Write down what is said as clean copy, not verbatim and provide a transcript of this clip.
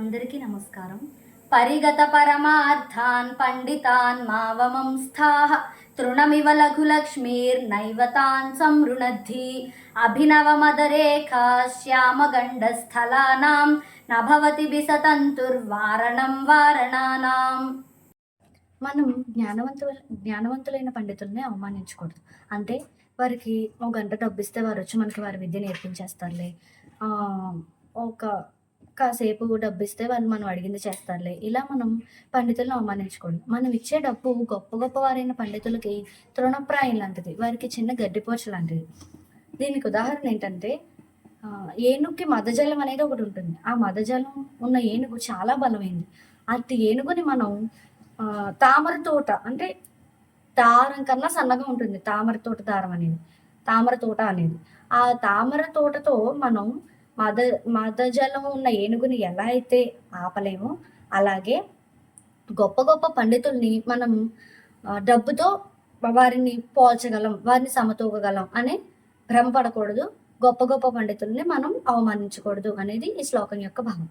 అందరికీ నమస్కారం. పరిగత పరమార్థాన్ పండితాన్ మావమంస్థాః తృణమివ లఘులక్ష్మీర్నైవ తాన్ సంవృణద్ధి అభినవమదరేఖా శ్యామగండస్థలానాం నభవతి బిసతంతుర్వారణం వారణానాం. మనం జ్ఞానవంతులైన పండితుల్ని అవమానించకూడదు. అంటే వారికి ఒక గంట డబ్బిస్తే వారు వచ్చి మనకి వారి విద్య నేర్పించేస్తారులే, ఒక కాసేపు డబ్బిస్తే వాళ్ళు మనం అడిగింది చేస్తారులే, ఇలా మనం పండితులను అవమానించకూడదు. మనం ఇచ్చే డబ్బు గొప్ప గొప్ప వారైన పండితులకి తృణప్రాయం లాంటిది, వారికి చిన్న గడ్డిపోచ లాంటిది. దీనికి ఉదాహరణ ఏంటంటే, ఏనుగుకి మదజలం అనేది ఒకటి ఉంటుంది. ఆ మదజలం ఉన్న ఏనుగు చాలా బలమైంది. అట్టి ఏనుగుని మనం తామర తోట, అంటే దారం కన్నా సన్నగా ఉంటుంది తామర తోట దారం అనేది, తామర తోట అనేది. ఆ తామర తోటతో మనం మదజలం ఉన్న ఏనుగుని ఎలా అయితే ఆపలేమో, అలాగే గొప్ప గొప్ప పండితుల్ని మనం డబ్బుతో వారిని పోల్చగలం, వారిని సమతూగగలం అనే భ్రమపడకూడదు. గొప్ప గొప్ప పండితుల్ని మనం అవమానించకూడదు అనేది ఈ శ్లోకం యొక్క భావం.